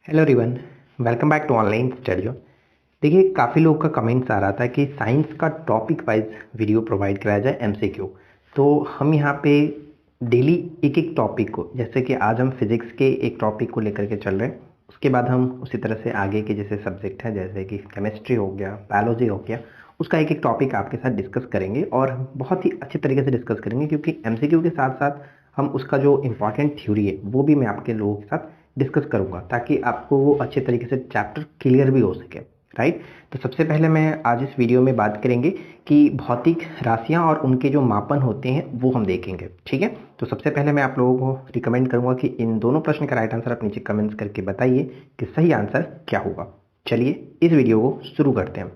Hello everyone, welcome back to online studio. देखिए, काफ़ी लोग का कमेंट्स आ रहा था कि साइंस का टॉपिक वाइज वीडियो प्रोवाइड कराया जाए एमसीक्यू। तो हम यहाँ पे डेली एक एक टॉपिक को, जैसे कि आज हम फिजिक्स के एक टॉपिक को लेकर के चल रहे हैं, उसके बाद हम उसी तरह से आगे के जैसे सब्जेक्ट हैं जैसे कि केमिस्ट्री हो गया, बायोलॉजी हो गया, उसका एक एक टॉपिक आपके साथ डिस्कस करेंगे और बहुत ही अच्छे तरीके से डिस्कस करेंगे, क्योंकि एमसीक्यू के साथ साथ हम उसका जो इम्पॉर्टेंट थ्योरी है वो भी मैं आपके लोगों के साथ डिस्कस करूंगा, ताकि आपको वो अच्छे तरीके से चैप्टर क्लियर भी हो सके। राइट। तो सबसे पहले मैं आज इस वीडियो में बात करेंगे कि भौतिक राशियां और उनके जो मापन होते हैं वो हम देखेंगे। ठीक है। तो सबसे पहले मैं आप लोगों को रिकमेंड करूंगा कि इन दोनों प्रश्न का राइट आंसर आप नीचे कमेंट्स करके बताइए कि सही आंसर क्या होगा। चलिए इस वीडियो को शुरू करते हैं।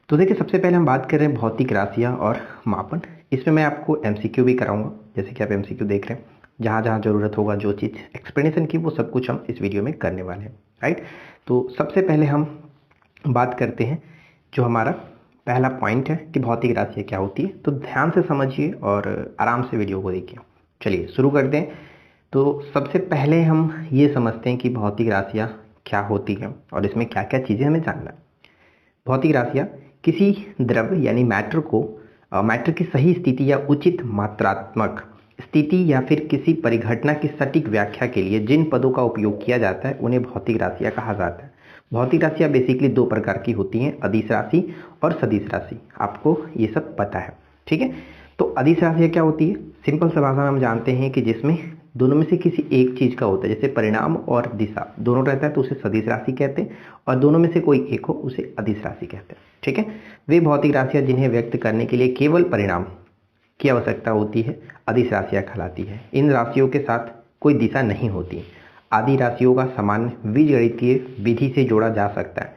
तो देखिए, सबसे पहले हम बात कर रहे हैं भौतिक राशियां और मापन। इसमें मैं आपको एमसीक्यू भी कराऊंगा, जैसे कि आप एमसीक्यू देख रहे हैं। जहाँ जहाँ ज़रूरत होगा, जो चीज़ एक्सप्लेनेशन की, वो सब कुछ हम इस वीडियो में करने वाले हैं। राइट। तो सबसे पहले हम बात करते हैं, जो हमारा पहला पॉइंट है कि भौतिक राशियाँ क्या होती है। तो ध्यान से समझिए और आराम से वीडियो को देखिए। चलिए शुरू करते हैं। तो सबसे पहले हम ये समझते हैं कि भौतिक राशियाँ क्या होती हैं और इसमें क्या क्या चीज़ें हमें जानना है। भौतिक राशियाँ किसी द्रव्य यानी मैटर की सही स्थिति या उचित मात्रात्मक स्थिति या फिर किसी परिघटना की सटीक व्याख्या के लिए जिन पदों का उपयोग किया जाता है उन्हें भौतिक राशियाँ कहा जाता है। भौतिक राशियाँ बेसिकली दो प्रकार की होती हैं, अदिश राशि और सदिश राशि। आपको ये सब पता है। ठीक है। तो अदिश राशियाँ क्या होती है? सिंपल सा भाषा में हम जानते हैं कि जिसमें दोनों में से किसी एक चीज का होता है, जैसे परिणाम और दिशा दोनों रहता है तो उसे सदिश राशि कहते हैं, और दोनों में से कोई एक हो उसे अदिश राशि कहते हैं। ठीक है। वे भौतिक राशियां जिन्हें व्यक्त करने के लिए केवल परिणाम की आवश्यकता होती है अदिश राशियां कहलाती है। इन राशियों के साथ कोई दिशा नहीं होती। आदि राशियों का सामान्य बीजगणितीय विधि से जोड़ा जा सकता है।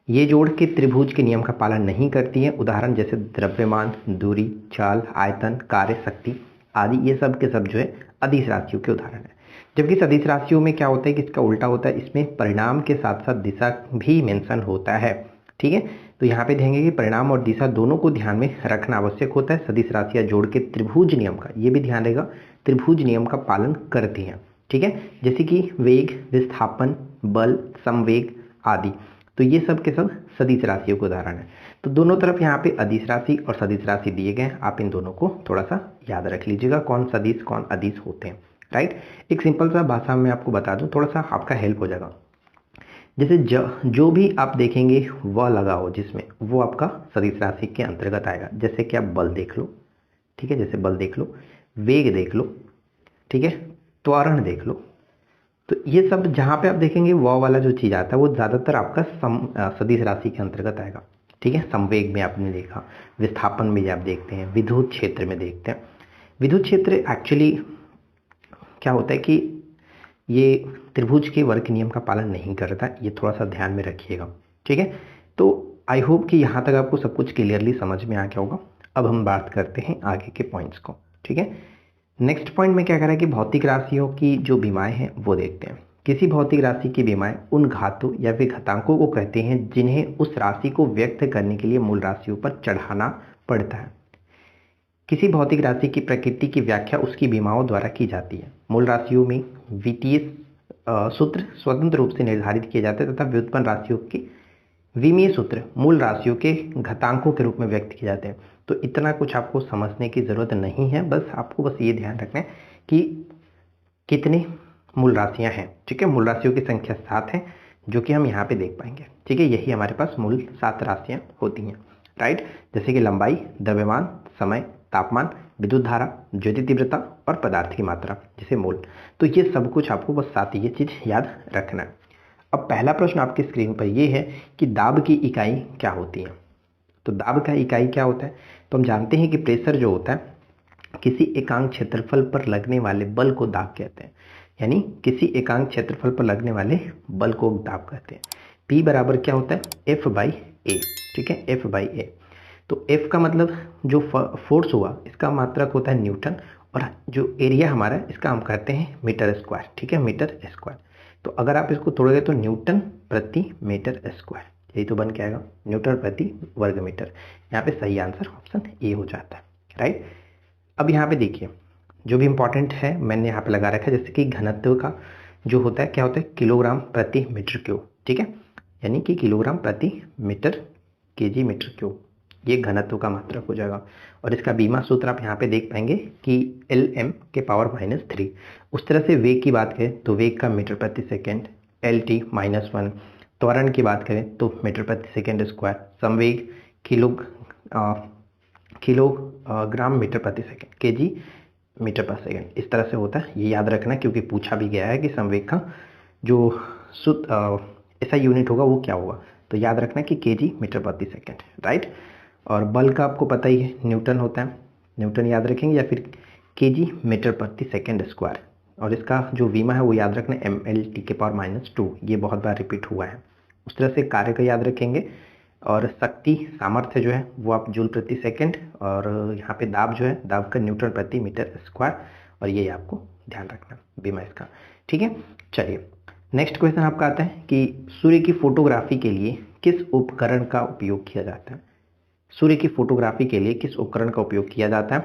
ये जोड़ के त्रिभुज के नियम का पालन नहीं करती है। उदाहरण जैसे द्रव्यमान, दूरी, चाल, आयतन, कार्य, शक्ति आदि, ये सब के सब जो है अदिश राशियों के उदाहरण है। जबकि सदिश राशियों में क्या होता है कि इसका उल्टा होता है, इसमें परिणाम के साथ साथ दिशा भी मेंशन होता है। ठीक है। तो यहाँ पे देखेंगे कि परिणाम और दिशा दोनों को ध्यान में रखना आवश्यक होता है। सदिश राशियाँ जोड़ के त्रिभुज नियम का, ये भी ध्यान रहेगा, त्रिभुज नियम का पालन करती हैं। ठीक है। जैसे कि वेग, विस्थापन, बल, संवेग आदि। तो ये सब के सब सदिश राशियों के उदाहरण है। तो दोनों तरफ यहाँ पे अदिश राशि और सदिश राशि दिए गए हैं। आप इन दोनों को थोड़ा सा याद रख लीजिएगा, कौन सदिश कौन अदिश होते हैं। राइट। एक सिंपल सा भाषा में आपको बता दूं, थोड़ा सा आपका हेल्प हो जाएगा। जैसे जो भी आप देखेंगे वह लगा हो जिसमें, वो आपका सदिश राशि के अंतर्गत आएगा। जैसे कि आप बल देख लो, ठीक है, जैसे बल देख लो, वेग देख लो, ठीक है, त्वरण देख लो। तो ये सब जहाँ पे आप देखेंगे वह वाला जो चीज़ आता है वो ज़्यादातर आपका सदिश राशि के अंतर्गत आएगा। ठीक है। संवेग में आपने देखा, विस्थापन में आप देखते हैं, विद्युत क्षेत्र में देखते हैं। विद्युत क्षेत्र एक्चुअली क्या होता है कि ये त्रिभुज के वर्ग नियम का पालन नहीं करता, ये थोड़ा सा ध्यान में रखिएगा। ठीक है। तो आई होप कि यहाँ तक आपको सब कुछ क्लियरली समझ में आ गया होगा। अब हम बात करते हैं आगे के पॉइंट्स को। ठीक है। नेक्स्ट पॉइंट में क्या कह रहा है कि भौतिक राशियों की जो विमाएँ हैं वो देखते हैं। किसी भौतिक राशि की विमाएँ उन घातों या फिर घातांकों को कहते हैं जिन्हें उस राशि को व्यक्त करने के लिए मूल राशियों पर चढ़ाना पड़ता है। किसी भौतिक राशि की प्रकृति की व्याख्या उसकी विमाओं द्वारा की जाती है। मूल राशियों में वित्तीय सूत्र स्वतंत्र रूप से निर्धारित किए जाते हैं तथा व्युत्पन्न राशियों के विमीय सूत्र मूल राशियों के घातांकों के रूप में व्यक्त किए जाते हैं। तो इतना कुछ आपको समझने की ज़रूरत नहीं है, बस आपको बस ये ध्यान रखना है कि कितने मूल राशियां हैं। ठीक है। मूल राशियों की संख्या 7 है, जो कि हम यहाँ पे देख पाएंगे। ठीक है। यही हमारे पास मूल 7 राशियां होती हैं। राइट। जैसे कि लंबाई, द्रव्यमान, समय, तापमान, विद्युत धारा, ज्योति तीव्रता और पदार्थ की मात्रा, जैसे मोल। तो ये सब कुछ आपको बस 7 ये चीज़ याद रखना है। अब पहला प्रश्न आपकी स्क्रीन पर ये है कि दाब की इकाई क्या होती है। तो दाब का इकाई क्या होता है? तो हम जानते हैं कि प्रेशर जो होता है, किसी एकांक क्षेत्रफल पर लगने वाले बल को दाब कहते हैं। यानी किसी एकांक क्षेत्रफल पर लगने वाले बल को दाब कहते हैं। P बराबर क्या होता है? F बाई ए। ठीक है। F बाई ए। तो F का मतलब जो फोर्स हुआ इसका मात्रक होता है न्यूटन, और जो एरिया हमारा है इसका हम कहते हैं मीटर स्क्वायर। ठीक है। Metre square. तो अगर आप इसको तोड़ोगे तो न्यूटन प्रति मीटर स्क्वायर, यही तो बन के आएगा, न्यूटन प्रति वर्ग मीटर। यहाँ पे सही आंसर ऑप्शन ए हो जाता है। राइट। अब यहाँ पे देखिए, जो भी इंपॉर्टेंट है मैंने यहाँ पे लगा रखा है, जैसे कि घनत्व का जो होता है क्या होता है, किलोग्राम प्रति मीटर क्यूब, ठीक है, यानी कि किलोग्राम प्रति मीटर केजी मीटर क्यूब, ये घनत्व का मात्रक हो जाएगा। और इसका बीमा सूत्र आप यहाँ पे देख पाएंगे कि Lm के पावर -3। उस तरह से वेग की बात करें तो वेग का मीटर प्रति सेकेंड Lt -1। त्वरण की बात करें तो मीटर प्रति सेकेंड स्क्वायर। संवेग किलोग्राम मीटर प्रति सेकेंड, केजी मीटर पर सेकेंड, इस तरह से होता है। ये याद रखना क्योंकि पूछा भी गया है कि संवेग का जो शुद्ध ऐसा यूनिट होगा वो क्या होगा, तो याद रखना कि केजी मीटर प्रति सेकेंड, राइट। और बल का आपको पता ही है, न्यूटन होता है, न्यूटन याद रखेंगे, या फिर केजी मीटर प्रति सेकेंड स्क्वायर। और इसका जो वीमा है वो याद रखना mLt के पावर -2, ये बहुत बार रिपीट हुआ है। उस तरह से कार्य का याद रखेंगे। और शक्ति सामर्थ्य जो है वो आप जूल प्रति सेकेंड, और यहाँ पे दाब जो है, दाब का न्यूटन प्रति मीटर स्क्वायर, और ये आपको ध्यान रखना बीमा इसका, ठीक है। चलिए नेक्स्ट क्वेश्चन आपका आता है कि सूर्य की फोटोग्राफी के लिए किस उपकरण का उपयोग किया जाता है। सूर्य की फोटोग्राफी के लिए किस उपकरण का उपयोग किया जाता है।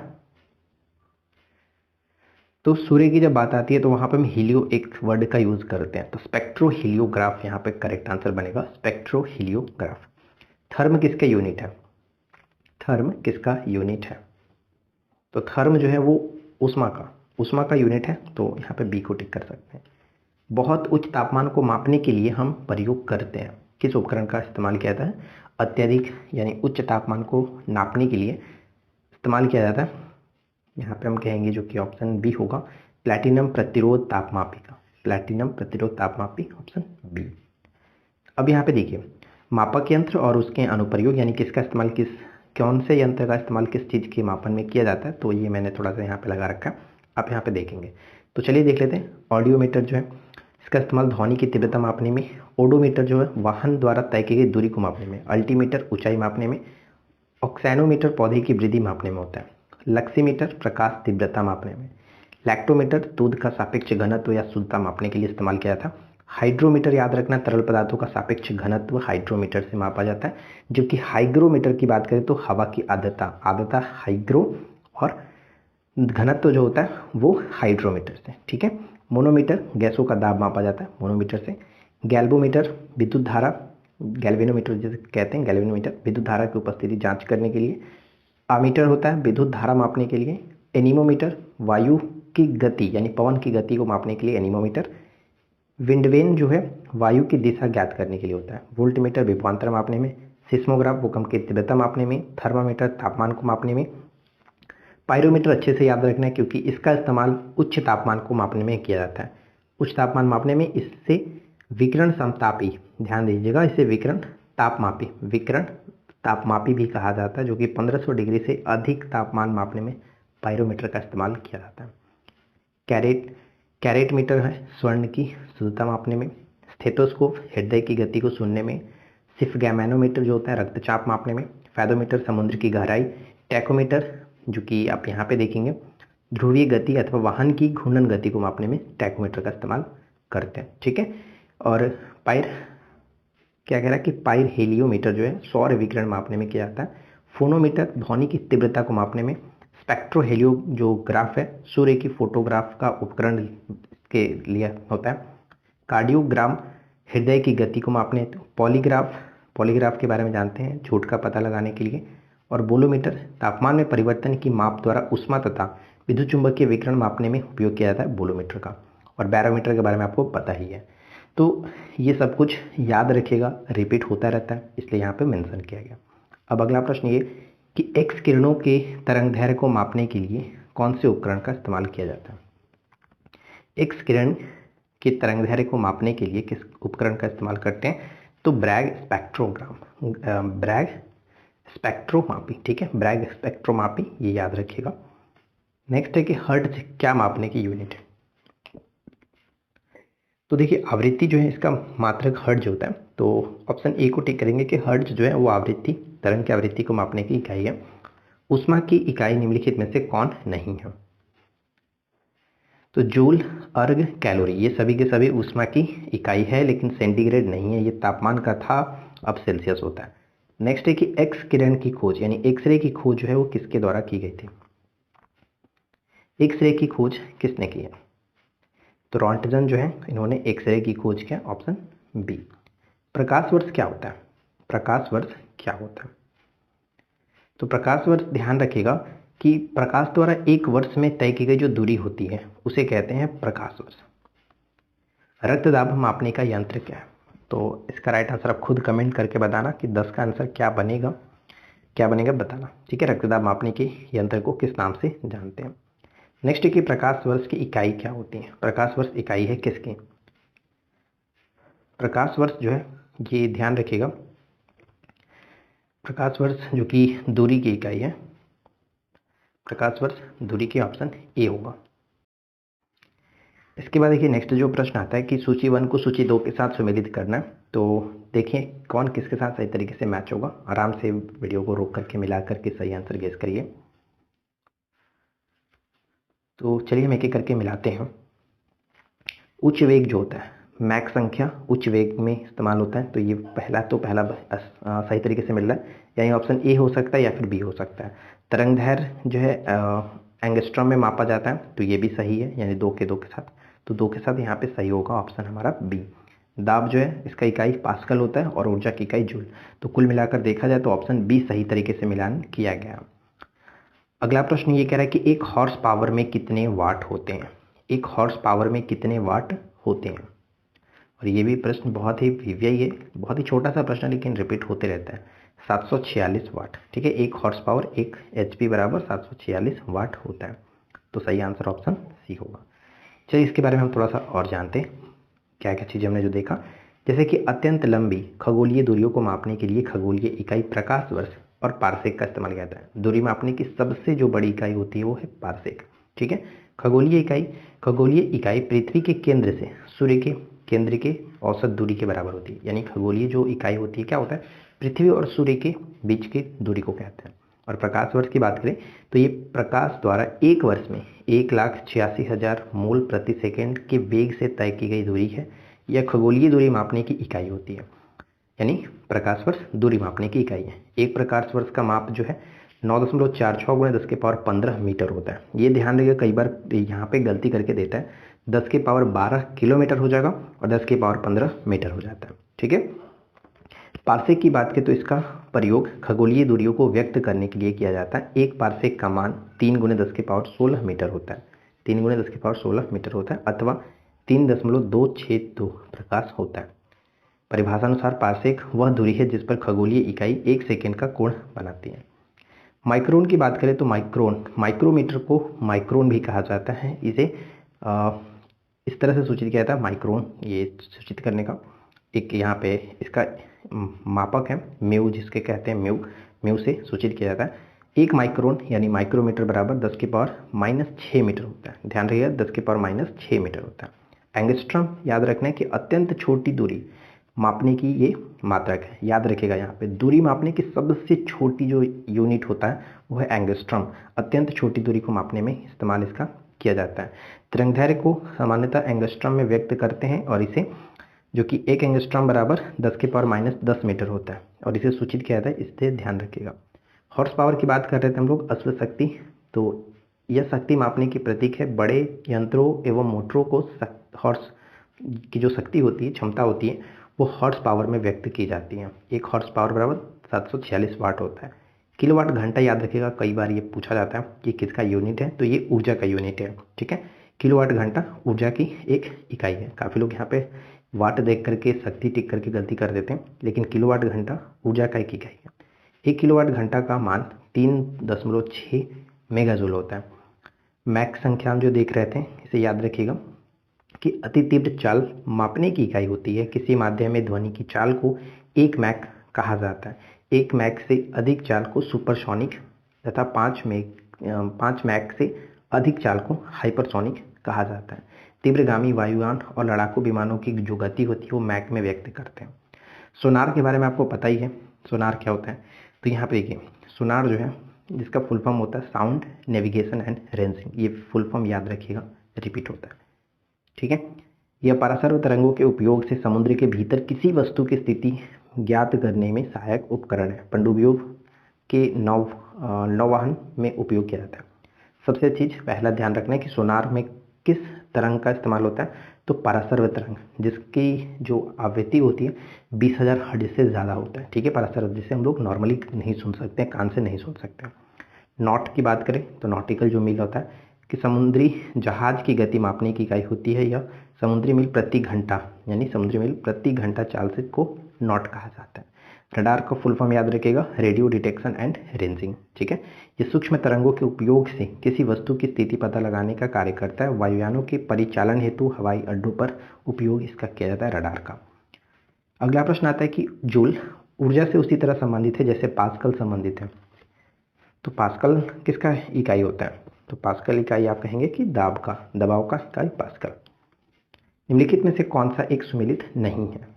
तो सूर्य की जब बात आती है तो वहां पे हम हीलियो एक वर्ड का यूज करते हैं, तो स्पेक्ट्रो हीलियोग्राफ यहाँ पे करेक्ट आंसर बनेगा, स्पेक्ट्रो हीलियोग्राफ। थर्म किसका यूनिट है, थर्म किसका यूनिट है, तो थर्म जो है वो उष्मा का यूनिट है, तो यहाँ पे बी को टिक कर सकते हैं। बहुत उच्च तापमान को मापने के लिए हम प्रयोग करते हैं, किस उपकरण का इस्तेमाल किया जाता है, अत्यधिक यानी उच्च तापमान को नापने के लिए इस्तेमाल किया जाता है। यहाँ पे हम कहेंगे जो कि ऑप्शन बी होगा, प्लैटिनम प्रतिरोध तापमापी का, प्लैटिनम प्रतिरोध तापमापी, ऑप्शन बी। अब यहाँ पे देखिए मापक यंत्र और उसके अनुप्रयोग, यानी किसका इस्तेमाल कौन से यंत्र का इस्तेमाल किस चीज़ के मापन में किया जाता है, तो ये मैंने थोड़ा सा यहाँ पे लगा रखा है, आप यहाँ पे देखेंगे। तो चलिए देख लेते हैं। ऑडियोमीटर जो है इसका इस्तेमाल ध्वनि की तीव्रता मापने में, ओडोमीटर जो है वाहन द्वारा तय की गई दूरी को मापने में, अल्टीमीटर ऊंचाई मापने में, ऑक्सैनोमीटर पौधे की वृद्धि मापने में होता है, लक्सीमीटर प्रकाश तीव्रता मापने में, लैक्टोमीटर दूध का सापेक्ष घनत्व या शुद्धता मापने के लिए इस्तेमाल किया था, हाइड्रोमीटर याद रखना तरल पदार्थों का सापेक्ष घनत्व हाइड्रोमीटर से मापा जाता है, जबकि हाइग्रोमीटर की बात करें तो हवा की आर्द्रता हाइग्रो, और घनत्व जो होता है वो हाइड्रोमीटर से, ठीक है। मोनोमीटर गैसों का दाब मापा जाता है मोनोमीटर से, गैल्वोमीटर विद्युत धारा, गैल्वेनोमीटर जैसे कहते हैं, गैल्वेनोमीटर विद्युत धारा की उपस्थिति जांच करने के लिए, आमीटर होता है विद्युत धारा मापने के लिए, एनीमोमीटर वायु की गति यानी पवन की गति को मापने के लिए एनीमोमीटर, विंडवेन जो है वायु की दिशा ज्ञात करने के लिए होता है, वोल्टमीटर विभवांतर मापने में, सिस्मोग्राफ भूकंप की तीव्रता मापने में, थर्मामीटर तापमान को मापने में, पायरोमीटर अच्छे से याद रखना है क्योंकि इसका इस्तेमाल उच्च तापमान को मापने में किया जाता है, उच्च तापमान मापने में। इससे विकिरण समतापी, ध्यान दीजिएगा, इसे विकिरण तापमापी भी कहा जाता है, जो कि 1500 डिग्री से अधिक तापमान मापने में पायरोमीटर का इस्तेमाल किया जाता है। कैरेट मीटर है स्वर्ण की शुद्धता मापने में, स्टेथोस्कोप हृदय की गति को सुनने में, सिफगैमेनोमीटर जो होता है रक्तचाप मापने में, फैदोमीटर समुद्र की गहराई, टैकोमीटर जो कि आप यहाँ पे देखेंगे ध्रुवीय गति अथवा वाहन की घूर्णन गति को मापने में टैकोमीटर का इस्तेमाल करते हैं, ठीक है। और क्या कह रहा है कि पायर हेलियोमीटर जो है सौर विकिरण मापने में किया जाता है, फोनोमीटर ध्वनि की तीव्रता को मापने में, स्पेक्ट्रो हेलियो जो ग्राफ है सूर्य की फोटोग्राफ का उपकरण के लिए होता है, कार्डियोग्राम हृदय की गति को मापने हेतु, पॉलीग्राफ के बारे में जानते हैं झूठ का पता लगाने के लिए, और बोलोमीटर तापमान में परिवर्तन की माप द्वारा उष्मा तथा विद्युत चुंबकीय विकिरण मापने में उपयोग किया जाता है बोलोमीटर का, और बैरोमीटर के बारे में आपको पता ही है। तो ये सब कुछ याद रखिएगा, रिपीट होता रहता है इसलिए यहाँ पे मेंशन किया गया। अब अगला प्रश्न ये कि एक्स किरणों के तरंगदैर्घ्य को मापने के लिए कौन से उपकरण का इस्तेमाल किया जाता है। एक्स किरण के तरंगदैर्घ्य को मापने के लिए किस उपकरण का इस्तेमाल करते हैं, तो ब्रैग स्पेक्ट्रोमापी, ठीक है, ब्रैग स्पेक्ट्रोमापी, ये याद रखिएगा। नेक्स्ट है कि हर्ट्ज क्या मापने की यूनिट है। तो देखिए आवृत्ति जो है इसका मात्रक हर्ट्ज होता है, तो ऑप्शन ए को टिक करेंगे कि हर्ट्ज जो है वो आवृत्ति, तरंग की आवृत्ति को मापने की इकाई है। ऊष्मा की इकाई निम्नलिखित में से कौन नहीं है, तो जूल, अर्ग, कैलोरी, ये सभी के सभी ऊष्मा की इकाई है लेकिन सेंटीग्रेड नहीं है, ये तापमान का था, अब सेल्सियस होता है। नेक्स्ट है कि एक्स किरण की खोज यानी एक्सरे की खोज जो है वो किसके द्वारा की गई थी। एक्सरे की खोज किसने की है, तो रॉन्टजन जो है इन्होंने एक्सरे की खोज किया, ऑप्शन बी। प्रकाश वर्ष क्या होता है? प्रकाश वर्ष क्या होता है? तो प्रकाश वर्ष ध्यान रखिएगा कि प्रकाश द्वारा एक वर्ष में तय की गई जो दूरी होती है उसे कहते हैं प्रकाश वर्ष। रक्तदाब मापने का यंत्र क्या है? तो इसका राइट आंसर आप खुद कमेंट करके बताना कि 10 का आंसर क्या बनेगा, क्या बनेगा बताना, ठीक है। रक्तदाब मापने के यंत्र को किस नाम से जानते हैं? नेक्स्ट है कि प्रकाश वर्ष की इकाई क्या होती है? प्रकाश वर्ष इकाई है किसकी? प्रकाश वर्ष जो है ये ध्यान रखिएगा, प्रकाश वर्ष जो कि दूरी की इकाई है, प्रकाश वर्ष दूरी की, ऑप्शन ए होगा। इसके बाद देखिए नेक्स्ट जो प्रश्न आता है कि सूची 1 को सूची 2 के साथ सुमेलित करना है। तो देखिए कौन किसके साथ सही तरीके से मैच होगा। आराम से वीडियो को रोक करके मिला करके सही आंसर गेस करिए। तो चलिए हम एक एक करके मिलाते हैं। उच्च वेग जो होता है, मैक संख्या उच्च वेग में इस्तेमाल होता है, तो ये पहला सही तरीके से मिल रहा है, यानी ऑप्शन ए हो सकता है या फिर बी हो सकता है। तरंग दैर्घ्य जो है एंगस्ट्रॉम में मापा जाता है, तो ये भी सही है, यानी 2 के साथ, तो 2 के साथ यहाँ पे सही होगा ऑप्शन हमारा बी। दाब जो है इसका इकाई पास्कल होता है और ऊर्जा की इकाई जूल, तो कुल मिलाकर देखा जाए तो ऑप्शन बी सही तरीके से मिलान किया गया। अगला प्रश्न ये कह रहा है कि एक हॉर्स पावर में कितने वाट होते हैं? एक हॉर्स पावर में कितने वाट होते हैं? और ये भी प्रश्न बहुत ही वीवीआई है, बहुत ही छोटा सा प्रश्न लेकिन रिपीट होते रहता है। 746 वाट, ठीक है। एक हॉर्स पावर 1 HP बराबर 746 वाट होता है, तो सही आंसर ऑप्शन सी होगा। चलिए इसके बारे में हम थोड़ा सा और जानते हैं, क्या क्या चीज़ें हमने जो देखा, जैसे कि अत्यंत लंबी खगोलीय दूरियों को मापने के लिए खगोलीय इकाई प्रकाश वर्ष और पारसेक का इस्तेमाल किया जाता है। दूरी मापने की सबसे जो बड़ी इकाई होती है वो है पारसेक, ठीक है। खगोलीय इकाई पृथ्वी के केंद्र से सूर्य के केंद्र के औसत दूरी के बराबर होती है, यानी खगोलीय जो इकाई होती है क्या होता है, पृथ्वी और सूर्य के बीच की दूरी को कहते हैं। और प्रकाश वर्ष की बात करें तो ये प्रकाश द्वारा एक वर्ष में 1,86,000 मूल प्रति सेकंड के वेग से तय की गई दूरी है। यह खगोलीय दूरी मापने की इकाई होती है, यानी प्रकाश वर्ष दूरी मापने की इकाई है। एक प्रकाश वर्ष का माप जो है 9.46 × 10⁻15 मीटर होता है। ये ध्यान रखिएगा, कई बार यहाँ पे गलती करके देता है, 10⁻12 किलोमीटर हो जाएगा और 10⁻15 मीटर हो जाता है, ठीक है। पारसेक की बात करें तो इसका प्रयोग खगोलीय दूरियों को व्यक्त करने के लिए किया जाता है। एक पारसेक का मान 3 × 10⁻16 मीटर होता है, 3 × 10⁻16 मीटर होता है, अथवा 3.262 प्रकाश होता है। परिभाषा अनुसार पारसेक वह दूरी है जिस पर खगोलीय इकाई 1 सेकेंड का कोण बनाती है। माइक्रोन की बात करें तो माइक्रोमीटर को माइक्रोन भी कहा जाता है। इसे इस तरह से सूचित किया जाता है, माइक्रोन ये सूचित करने का एक यहाँ पे इसका मापक है म्यू, जिसके कहते हैं म्यू से सूचित किया जाता है। 1 माइक्रोन यानी माइक्रोमीटर बराबर 10⁻⁻6 मीटर होता है। ध्यान रखिएगा 10⁻⁻6 मीटर होता है। एंगस्ट्रॉम याद रखना है कि अत्यंत छोटी दूरी मापने की ये मात्रक है। याद रखिएगा यहाँ पे दूरी मापने की सबसे छोटी जो यूनिट होता है वो है एंगस्ट्रॉम। अत्यंत छोटी दूरी को मापने में इस्तेमाल इसका किया जाता है। तरंगदैर्घ्य को सामान्यतः एंगस्ट्रॉम में व्यक्त करते हैं और इसे जो कि 1 एंगस्ट्रॉम बराबर 10⁻−10 मीटर होता है और इसे सूचित किया जाता है, इससे ध्यान रखिएगा। हॉर्स पावर की बात कर रहे थे हम लोग, अश्व शक्ति, तो यह शक्ति मापने की प्रतीक है। बड़े यंत्रों एवं मोटरों को हॉर्स की जो शक्ति होती है, क्षमता होती है, वो हॉर्स पावर में व्यक्त की जाती है। एक हॉर्स पावर बराबर 746 वाट होता है। किलोवाट घंटा याद रखिएगा, कई बार ये पूछा जाता है कि किसका यूनिट है, तो ये ऊर्जा का यूनिट है, ठीक है। किलोवाट घंटा ऊर्जा की एक इकाई है। काफ़ी लोग यहाँ पे वाट देख करके शक्ति टिक करके गलती कर देते हैं, लेकिन किलोवाट घंटा ऊर्जा का एक इकाई है। 1 किलोवाट घंटा का मान 3.6 मेगाजूल होता है। मैक संख्या हम जो देख रहे थे इसे याद रखिएगा कि अति तीव्र चाल मापने की इकाई होती है। किसी माध्यम में ध्वनि की चाल को 1 मैक कहा जाता है। 1 मैक से अधिक चाल को सुपरसोनिक तथा 5 मैक से अधिक चाल को हाइपरसोनिक कहा जाता है। तीव्रगामी वायुयान और लड़ाकू विमानों की जो गति होती है वो मैक में व्यक्त करते हैं। सोनार के बारे में आपको पता ही है, सोनार क्या होता है, तो यहाँ पे देखिए सोनार जो है जिसका फुल फॉर्म होता है साउंड नेविगेशन एंड रेंजिंग, ये फुल फॉर्म याद रखिएगा, रिपीट होता है, ठीक है। यह परासर्व तरंगों के उपयोग से समुद्र के भीतर किसी वस्तु की स्थिति ज्ञात करने में सहायक उपकरण है। पनडुब्बियों के नौवहन में उपयोग किया जाता है। सबसे चीज पहला ध्यान रखना है कि सोनार में किस तरंग का इस्तेमाल होता है? तो परासर्व तरंग, जिसकी जो आवृत्ति होती है 20,000 हर्ट्ज से ज़्यादा होता है। ठीक है, परासर्व, जिसे हम लोग नॉर्मली नहीं सुन सकते हैं, कान से नहीं सुन सकते हैं। नॉट की बात करें तो नॉटिकल जो मील होता है कि समुद्री जहाज की गति मापने की इकाई होती है, या समुद्री मील प्रति घंटा, यानी समुद्री मील प्रति घंटा चाल से को नॉट कहा जाता है। रडार का फुल फॉर्म याद रखिएगा, रेडियो डिटेक्शन एंड रेंजिंग। ठीक है, ये सूक्ष्म तरंगों के उपयोग से किसी वस्तु की स्थिति पता लगाने का कार्य करता है। वायुयानों के परिचालन हेतु हवाई अड्डों पर उपयोग इसका किया जाता है, रडार का। अगला प्रश्न आता है कि जूल ऊर्जा से उसी तरह संबंधित है जैसे पास्कल संबंधित है। तो पास्कल किसका इकाई होता है? तो पास्कल इकाई आप कहेंगे कि दबाव का इकाई पास्कल। निम्नलिखित में से कौन सा एक सुमेलित नहीं है?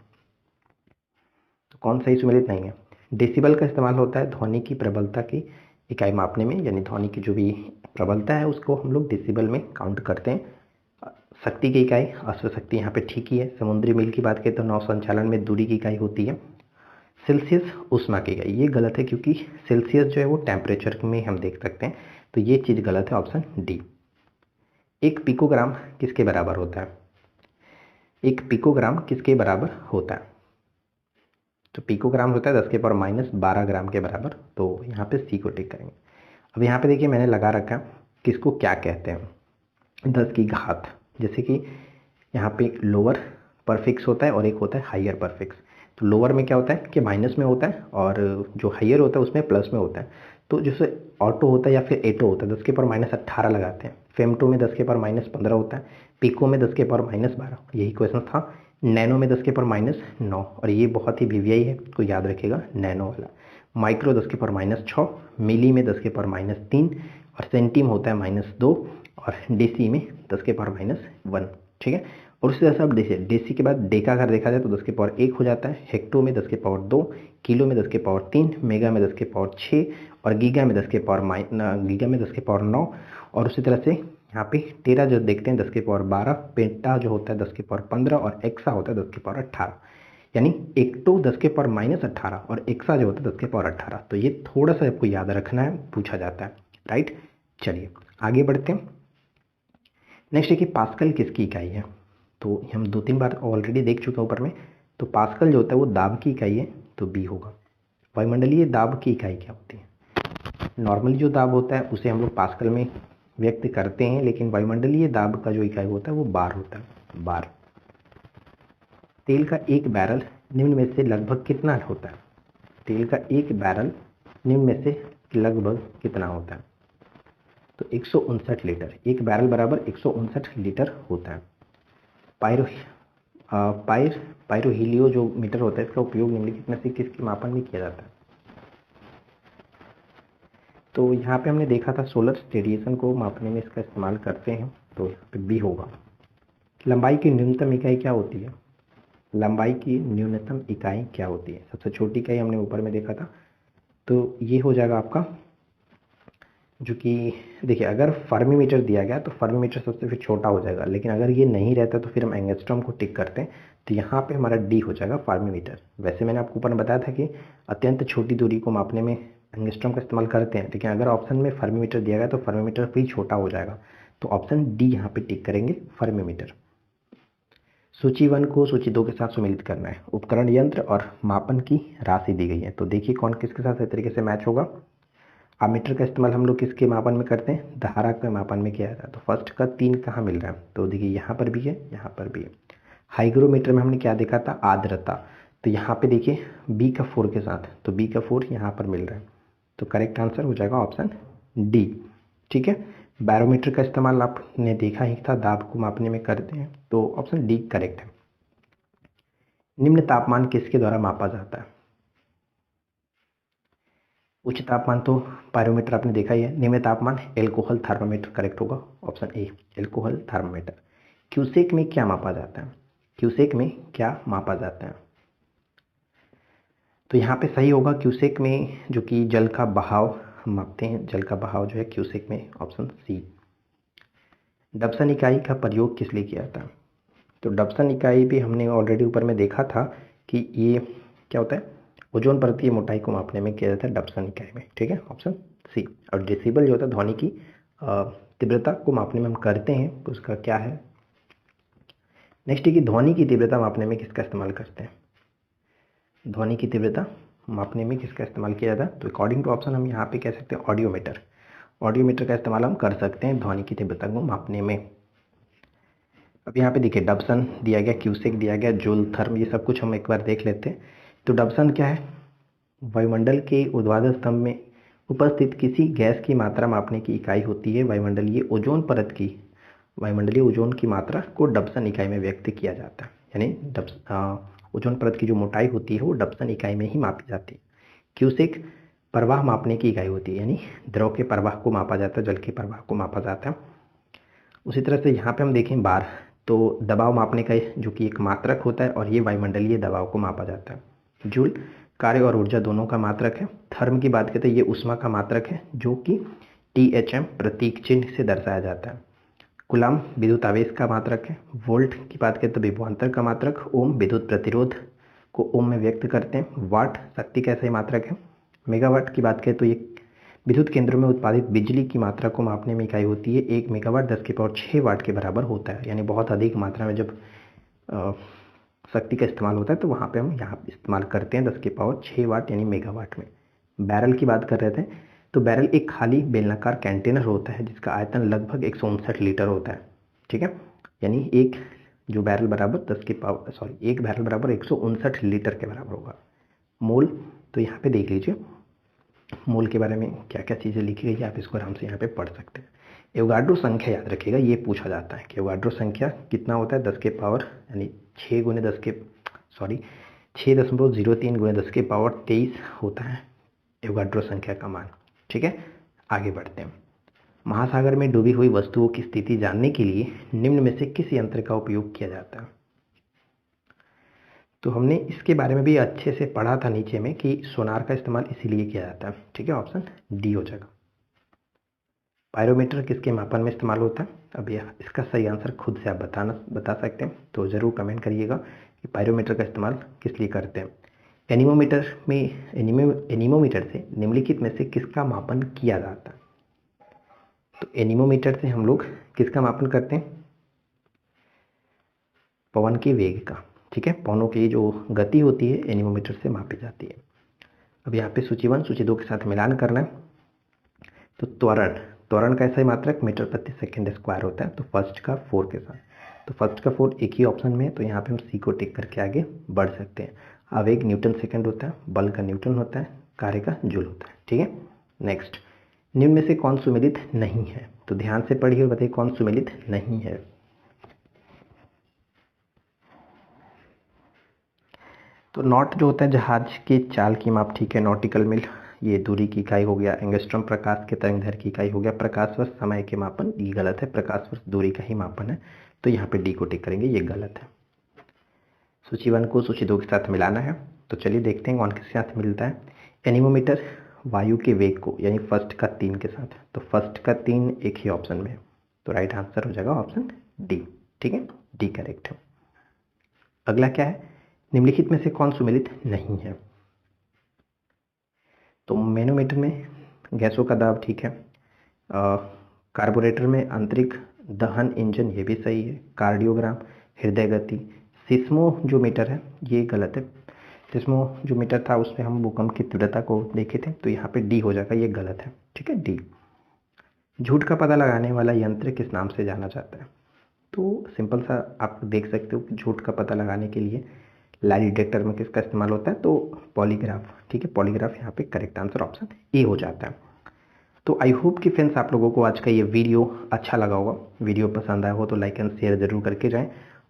तो कौन सा ही सुमेलित नहीं है? डेसिबल का इस्तेमाल होता है ध्वनि की प्रबलता की इकाई मापने में, यानी ध्वनि की जो भी प्रबलता है उसको हम लोग डेसिबल में काउंट करते हैं। शक्ति की इकाई अश्वशक्ति यहाँ पे ठीक ही है। समुद्री मील की बात करें तो नौ संचालन में दूरी की इकाई होती है। सेल्सियस ऊष्मा की इकाई, ये गलत है क्योंकि सेल्सियस जो है वो टेम्परेचर में हम देख सकते हैं, तो ये चीज़ गलत है, ऑप्शन डी। एक पिकोग्राम किसके बराबर होता है? एक पिकोग्राम किसके बराबर होता है? तो पिकोग्राम होता है 10⁻⁻12 ग्राम के बराबर, तो यहाँ पे सी को टिक करेंगे। अब यहाँ पे देखिए मैंने लगा रखा है किसको क्या कहते हैं, 10 की घात। जैसे कि यहाँ पे लोअर परफिक्स होता है और एक होता है हायर परफिक्स। तो लोअर में क्या होता है कि माइनस में होता है, और जो हायर होता है उसमें प्लस में होता है। तो जैसे ऑटो होता है या फिर एटो होता है 10⁻18 लगाते हैं। फेमटो में 10⁻15 होता है। पिको में 10⁻12, यही क्वेश्चन था। नैनो में 10⁻9, और ये बहुत ही वीवीआई है, तो याद रखिएगा नैनो वाला। माइक्रो 10⁻6, मिली में 10⁻3, और सेंटीम होता है -2, और डेसी में 10⁻1। ठीक है, और उससे जैसा आप देखिए डेसी के बाद डेका अगर देखा जाए तो 10⁻1 हो जाता है। हेक्टो में 10⁻2, किलो में 10⁻3, मेगा में 10⁻6, और गीगा में 10⁻9, और उसी तरह से यहाँ पे टेरा जो देखते हैं 10⁻12, पेंटा जो होता है 10⁻15, और एक्सा होता है 10⁻18। यानी एक्टो 10⁻18 और एक्सा जो होता है 10⁻18। तो ये थोड़ा सा आपको याद रखना है, पूछा जाता है, राइट। चलिए आगे बढ़ते हैं। नेक्स्ट है कि पास्कल किसकी इकाई है? तो हम 2-3 बार ऑलरेडी देख चुके हैं ऊपर में। तो पास्कल जो होता है वो दाब की इकाई है, तो बी होगा। वायुमंडलीय दाब की इकाई क्या होती है? नॉर्मली जो दाब होता है उसे हम लोग पास्कल में व्यक्त करते हैं, लेकिन वायुमंडलीय दाब का जो इकाई होता है वो बार होता है, बार। तेल का एक बैरल निम्न में से लगभग कितना होता है? तेल का एक बैरल निम्न में से लगभग कितना होता है? तो 159 लीटर। एक बैरल बराबर 159 लीटर होता है। पायरोहीलियो जो मीटर होता है इसका उपयोग निम्नलिखित में से किसके मापन में किया जाता है? तो यहाँ पे हमने देखा था सोलर रेडिएशन को मापने में इसका इस्तेमाल करते हैं, तो यहाँ पे बी होगा। लंबाई की न्यूनतम इकाई क्या होती है? लंबाई की न्यूनतम इकाई क्या होती है? सबसे छोटी इकाई हमने ऊपर में देखा था, तो ये हो जाएगा आपका, जो कि देखिए अगर फर्मीमीटर दिया गया तो फर्मीमीटर सबसे फिर छोटा हो जाएगा, लेकिन अगर ये नहीं रहता तो फिर हम एंगस्ट्रॉम को टिक करते हैं, तो यहाँ पे हमारा डी हो जाएगा फर्मीमीटर। वैसे मैंने आपको ऊपर बताया था कि अत्यंत छोटी दूरी को मापने में एंगस्ट्रॉम का इस्तेमाल करते हैं, लेकिन अगर ऑप्शन में फर्मीमीटर दिया गया तो फर्मीमीटर फिर छोटा हो जाएगा, तो ऑप्शन डी यहाँ पे टिक करेंगे, फर्मीमीटर। सूची 1 को सूची 2 के साथ सुमेलित करना है। उपकरण, यंत्र और मापन की राशि दी गई है, तो देखिए कौन किसके साथ इस तरीके से मैच होगा। आमीटर का इस्तेमाल हम लोग किसके मापन में करते हैं? धारा के मापन में किया जाता है। तो फर्स्ट का 3 कहाँ मिल रहा है? तो देखिए यहाँ पर भी है, यहाँ पर भी है। हाइग्रोमीटर में हमने क्या देखा था? आर्द्रता। तो यहाँ पे देखिए बी का 4 के साथ, तो बी का 4 यहाँ पर मिल रहा है, तो करेक्ट आंसर हो जाएगा ऑप्शन डी। ठीक है, बैरोमीटर का इस्तेमाल आपने देखा ही था, दाब को मापने में करते हैं, तो ऑप्शन डी करेक्ट है। निम्न तापमान किसके द्वारा मापा जाता है? उच्च तापमान तो पायरोमीटर आपने देखा ही है। निम्न तापमान एल्कोहल थर्मामीटर करेक्ट होगा, option A, alcohol thermometer. Cusec में क्या मापा जाता है? क्यूसेक में क्या मापा जाता है? तो यहाँ पे सही होगा क्यूसेक में, जो कि जल का बहाव हम मापते हैं, जल का बहाव जो है क्यूसेक में, ऑप्शन सी। डबसन इकाई का प्रयोग किस लिए किया जाता है? तो डबसन इकाई भी हमने ऑलरेडी ऊपर में देखा था कि ये क्या होता है, ओजोन परत की मोटाई को मापने में किया जाता है डबसन इकाई में। ठीक है, ऑप्शन सी। और डेसिबल जो होता है ध्वनि की तीव्रता को मापने में हम करते हैं तो उसका क्या है। नेक्स्ट है कि ध्वनि की तीव्रता मापने में किसका इस्तेमाल करते हैं। ध्वनि की तीव्रता मापने में किसका इस्तेमाल किया जाता है, तो अकॉर्डिंग टू ऑप्शन हम यहाँ पे कह सकते हैं ऑडियोमीटर। ऑडियोमीटर का इस्तेमाल हम कर सकते हैं ध्वनि की तीव्रता को मापने में। अब यहाँ पे देखिए डबसन दिया गया, क्यूसेक दिया गया, जूल, थर्म, ये सब कुछ हम एक बार देख लेते हैं। तो डबसन क्या है, वायुमंडल के ऊर्ध्वाधर स्तंभ में उपस्थित किसी गैस की मात्रा मापने की इकाई होती है। वायुमंडलीय ओजोन की मात्रा को डबसन इकाई में व्यक्त किया जाता है, यानी ओजोन परत की जो मोटाई होती है वो डबसन इकाई में ही मापी जाती है। क्यूसेक प्रवाह मापने की इकाई होती है, यानी द्रव के प्रवाह को मापा जाता है, जल के प्रवाह को मापा जाता है। उसी तरह से यहाँ पे हम देखें बार, तो दबाव मापने का जो कि एक मात्रक होता है और ये वायुमंडलीय दबाव को मापा जाता है। जूल कार्य और ऊर्जा दोनों का मात्रक है। थर्म की बात करते हैं, ये ऊष्मा का मात्रक है जो कि THM प्रतीक चिन्ह से दर्शाया जाता है। कूलम विद्युत आवेश का मात्रक है। वोल्ट की बात करें तो विभवांतर का मात्रक। ओम विद्युत प्रतिरोध को ओम में व्यक्त करते हैं। वाट शक्ति का सही मात्रक है। मेगावाट की बात करें तो ये विद्युत केंद्रों में उत्पादित बिजली की मात्रा को मापने में इकाई होती है। 1 मेगावाट 10⁶ वाट के बराबर होता है, यानी बहुत अधिक मात्रा में जब शक्ति का इस्तेमाल होता है तो वहाँ पे हम यहाँ इस्तेमाल करते हैं 10⁶ वाट यानी मेगावाट में। बैरल की बात कर रहे थे, तो बैरल एक खाली बेलनाकार कंटेनर होता है जिसका आयतन लगभग 159 लीटर होता है। ठीक है, यानी एक बैरल बराबर 159 लीटर के बराबर होगा। मोल, तो यहाँ पे देख लीजिए मोल के बारे में क्या क्या चीज़ें लिखी गई है, आप इसको आराम से यहाँ पे पढ़ सकते हैं। एवोगाड्रो संख्या याद रखिएगा, ये पूछा जाता है कि एवोगाड्रो संख्या कितना होता है, 10 के पावर यानी 6.03 × 10⁻23 होता है एवोगाड्रो संख्या का मान। ठीक है, आगे बढ़ते हैं। महासागर में डूबी हुई वस्तुओं की स्थिति जानने के लिए निम्न में से किस यंत्र का उपयोग किया जाता है। तो हमने इसके बारे में भी अच्छे से पढ़ा था नीचे में कि सोनार का इस्तेमाल इसीलिए किया जाता है। ठीक है, ऑप्शन डी हो जाएगा। पायरोमीटर किसके मापन में इस्तेमाल होता है। अब यह इसका सही आंसर खुद से आप बता सकते हैं, तो ज़रूर कमेंट करिएगा कि पायरोमीटर का इस्तेमाल किस लिए करते हैं। एनीमोमीटर से निम्नलिखित में से किसका मापन किया जाता है। तो एनीमोमीटर से हम लोग किसका मापन करते हैं, पवन के वेग का। ठीक है, पवनों की जो गति होती है एनीमोमीटर से मापी जाती है। अब यहाँ पे सूची 1 सूची 2 के साथ मिलान करना है। तो त्वरण का ऐसा ही मात्रक मीटर प्रति सेकंड स्क्वायर होता है। तो फर्स्ट का 4 के साथ, तो फर्स्ट का 4 एक ही ऑप्शन में है, तो यहाँ पे हम सी को टिक करके आगे बढ़ सकते हैं। आवेग न्यूटन सेकंड होता है, बल का न्यूटन होता है, कार्य का जूल होता है। ठीक है, नेक्स्ट, निम्न में से कौन सुमेलित नहीं है। तो ध्यान से पढ़िए और बताइए कौन सुमेलित नहीं है। तो नॉट जो होता है जहाज के चाल की माप। ठीक है, नॉटिकल मील ये दूरी की इकाई हो गया। एंगस्ट्रॉम प्रकाश के तरंगदैर्घ्य की इकाई हो गया। प्रकाश वर्ष समय के मापन, ये गलत है, प्रकाश वर्ष दूरी का ही मापन है, तो यहाँ पे डी को टिक करेंगे, ये गलत है। सूची 1 को सूची 2 के साथ मिलाना है, तो चलिए देखते हैं कौन किसके साथ मिलता है। एनीमोमीटर वायु के वेग को, यानी फर्स्ट का 3 के साथ, तो फर्स्ट का 3 एक ही ऑप्शन में है, तो राइट आंसर हो जाएगा ऑप्शन डी। ठीक है, डी करेक्ट है। अगला क्या है, निम्नलिखित में से कौन सुमेलित नहीं है। तो मैनोमीटर में गैसों का दाब। ठीक है, कार्बोरेटर में आंतरिक दहन इंजन, ये भी सही है। कार्डियोग्राम हृदय गति। सिस्मोजोमीटर है, ये गलत है। सिस्मोजोमीटर था उसमें हम भूकंप की तीव्रता को देखे थे, तो यहाँ पे डी हो जाएगा, ये गलत है। ठीक है, डी। झूठ का पता लगाने वाला यंत्र किस नाम से जाना जाता है। तो सिंपल सा आप देख सकते हो कि झूठ का पता लगाने के लिए लाई डिटेक्टर में किसका इस्तेमाल होता है, तो पॉलीग्राफ। ठीक है, पॉलीग्राफ यहाँ पे करेक्ट आंसर ऑप्शन ए हो जाता है। तो आई होप कि फ्रेंड्स आप लोगों को आज का ये वीडियो अच्छा लगा होगा। वीडियो पसंद आया हो तो लाइक एंड शेयर ज़रूर करके जाएं,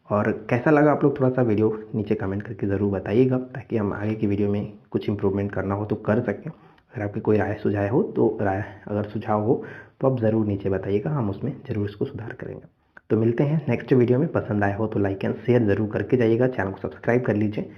और कैसा लगा आप लोग थोड़ा सा वीडियो नीचे कमेंट करके ज़रूर बताइएगा, ताकि हम आगे की वीडियो में कुछ इंप्रूवमेंट करना हो तो कर सकें। अगर आपकी कोई राय सुझाव हो तो आप ज़रूर नीचे बताइएगा, हम उसमें ज़रूर इसको सुधार करेंगे। तो मिलते हैं नेक्स्ट वीडियो में। पसंद आया हो तो लाइक एंड शेयर ज़रूर करके जाइएगा, चैनल को सब्सक्राइब कर लीजिए।